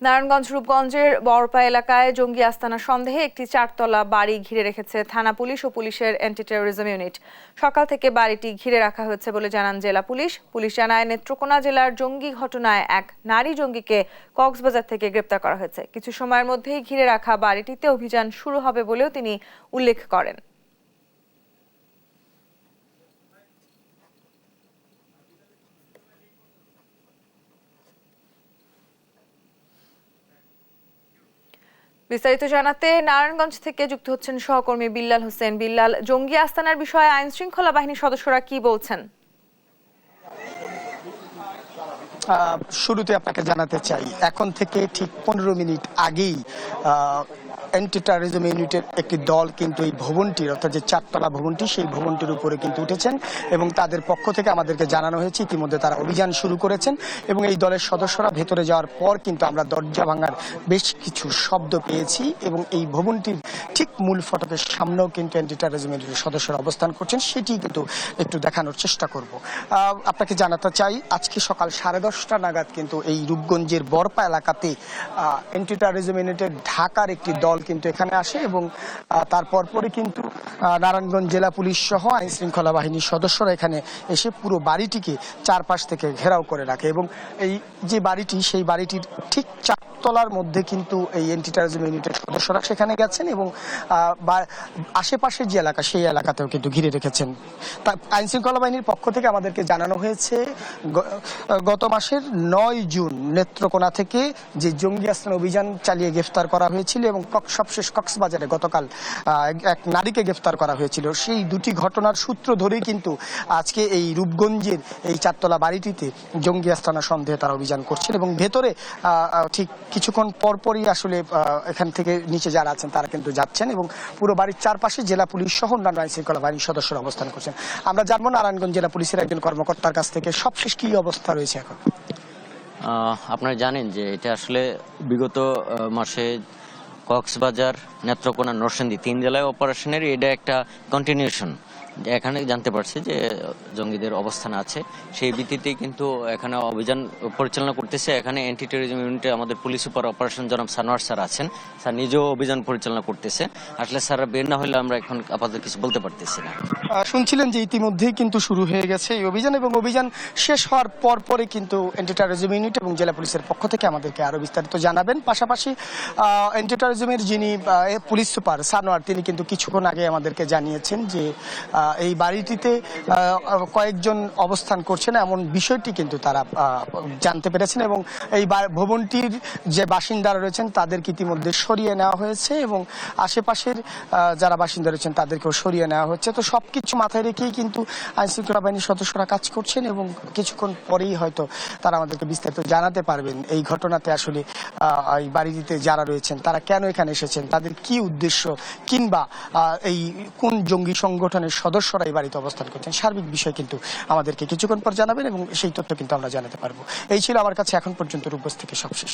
নারায়ণগঞ্জ রূপগঞ্জের বড়পা এলাকায় জঙ্গি আস্তানা সন্দেহে একটি চারতলা বাড়ি ঘিরে রেখেছে থানা পুলিশ ও পুলিশের অ্যান্টি টেরোরিজম ইউনিট। সকাল থেকে বাড়িটি ঘিরে রাখা হয়েছে বলে জানান জেলা পুলিশ। পুলিশ জানায়, নেত্রকোনা জেলার জঙ্গি ঘটনায় এক নারী জঙ্গিকে কক্সবাজার থেকে গ্রেপ্তার করা হয়েছে। কিছু সময়ের মধ্যেই ঘিরে রাখা বাড়িটিতে অভিযান শুরু হবে বলেও তিনি উল্লেখ করেন। বিস্তারিত জানাতে নারায়ণগঞ্জ থেকে যুক্ত হচ্ছেন সহকর্মী বিল্লাল হোসেন। বিল্লাল, জঙ্গি আস্তানার বিষয়ে আইন শৃঙ্খলা বাহিনীর সদস্যরা কি বলছেন? শুরুতে আপনাকে জানাতে চাই, এখন থেকে ঠিক 15 মিনিট আগেই অ্যান্টি টেরোরিজম ইউনিটের একটি দল কিন্তু এই ভবনটির, অর্থাৎ যে চারতলা ভবনটি, সেই ভবনটির উপরে কিন্তু উঠেছেন এবং তাদের পক্ষ থেকে আমাদেরকে জানানো হয়েছে ইতিমধ্যে তারা অভিযান শুরু করেছেন। এবং এই দলের সদস্যরা ভেতরে যাওয়ার পর কিন্তু আমরা দরজা ভাঙার বেশ কিছু শব্দ পেয়েছি এবং এই ভবনটির ঠিক মূল ফটকের সামনেও কিন্তু অ্যান্টি টেরোরিজম ইউনিটের সদস্যরা অবস্থান করছেন, সেটি কিন্তু একটু দেখানোর চেষ্টা করব। আপনাকে জানাতে চাই, আজকে সকাল 10:30 নাগাদ কিন্তু এই রূপগঞ্জের বড়পা এলাকাতে অ্যান্টি টেরোরিজম ইউনিটের ঢাকার একটি দল কিন্তু এখানে আসে এবং তারপর পরে কিন্তু নারায়ণগঞ্জ জেলা পুলিশ সহ আইন শৃঙ্খলা বাহিনীর সদস্যরা এখানে এসে পুরো বাড়িটিকে চারপাশ থেকে ঘেরাও করে রাখে। এবং এই যে বাড়িটি, সেই বাড়িটির ঠিক তলার মধ্যে কিন্তু এই অ্যান্টি টেরোরিজম ইউনিটের সদস্যরা সেখানে গেছেন এবং আশেপাশের যে এলাকা, সেই এলাকাতেও কিন্তু ঘিরে রেখেছেন। তা আইন শৃঙ্খলা বাহিনীর পক্ষ থেকে আমাদেরকে জানানো হয়েছে, গত মাসের 9 জুন নেত্রকোনা থেকে যে জঙ্গি আস্তানা অভিযান চালিয়ে গ্রেফতার করা হয়েছিল এবং সবশেষ কক্সবাজারে গতকাল এক নারীকে গ্রেফতার করা হয়েছিল, সেই দুটি ঘটনার সূত্র ধরেই কিন্তু আজকে এই রূপগঞ্জের এই চারতলা বাড়িটিতে জঙ্গি আস্তানা সন্দেহে তারা অভিযান করছেন এবং ভেতরে ঠিক কিছুক্ষণ পরপরই আসলে এখান থেকে নিচে যারা আছেন তারা কিন্তু যাচ্ছেন এবং পুরো বাড়ির চারপাশে জেলা পুলিশ সহ অন্যান্য আইন শৃঙ্খলা বাহিনীর সদস্যরা অবস্থান করছেন। আমরা জানবো নারায়ণগঞ্জ জেলা পুলিশের একজন কর্মকর্তার কাছ থেকে সবশেষ কি অবস্থা রয়েছে এখন। আপনারা জানেন যে এটা আসলে বিগত মাসে কক্সবাজার, নেত্রকোনা, নরসিংদী 3 জেলায় অপারেশনের এটা একটা কন্টিনিউশন। এখানে জানতে পারছি যে জঙ্গিদের অবস্থান আছে, সেই ভিত্তিতেই কিন্তু এখানে অভিযান পরিচালনা করতেছে। এখানে অ্যান্টি টেরোরিজম ইউনিটে আমাদের পুলিশ সুপার অপারেশন জনাব সানোয়ার স্যার আছেন, স্যার নিজেও অভিযান পরিচালনা করতেছে। আসলে স্যাররা বের না হলে আমরা এখন আপাতত কিছু বলতে পারতেছি না। শুনছিলেন যে ইতিমধ্যেই কিন্তু শুরু হয়ে গেছে এই অভিযান এবং অভিযান শেষ হওয়ার পরে কিন্তু অ্যান্টি টেরোরিজম ইউনিট এবং জেলা পুলিশের পক্ষ থেকে আমাদেরকে আরো বিস্তারিত জানাবেন। পাশাপাশি অ্যান্টি টেরোরিজমের যিনি পুলিশ সুপার সানোয়ার, তিনি কিন্তু কিছুক্ষণ আগে আমাদেরকে জানিয়েছেন যে এই বাড়িটিতে কয়েকজন অবস্থান করছেন, এমন বিষয়টি কিন্তু তারা জানতে পেরেছেন এবং এই ভবনটির যে বাসিন্দারা রয়েছেন তাদেরকে ইতিমধ্যে সরিয়ে নেওয়া হয়েছে এবং আশেপাশের যারা বাসিন্দা রয়েছেন তাদেরকেও সরিয়ে নেওয়া হচ্ছে। তো সবকিছু মাথায় রেখেই কিন্তু আইন শৃঙ্খলা বাহিনীর সদস্যরা কাজ করছেন এবং কিছুক্ষণ পরেই হয়তো তারা আমাদেরকে বিস্তারিত জানাতে পারবেন এই ঘটনাতে আসলে এই বাড়িটিতে যারা রয়েছেন তারা কেন এখানে এসেছেন, তাদের কি উদ্দেশ্য, কিংবা এই কোন জঙ্গি সংগঠনের সদস্যরা এই বাড়িতে অবস্থান করছেন। সার্বিক বিষয় কিন্তু আমাদেরকে কিছুক্ষণ পর জানাবেন এবং সেই তথ্য কিন্তু আমরা জানাতে পারবো। এই ছিল আমার কাছে এখন পর্যন্ত রূপগঞ্জ থেকে সবশেষ।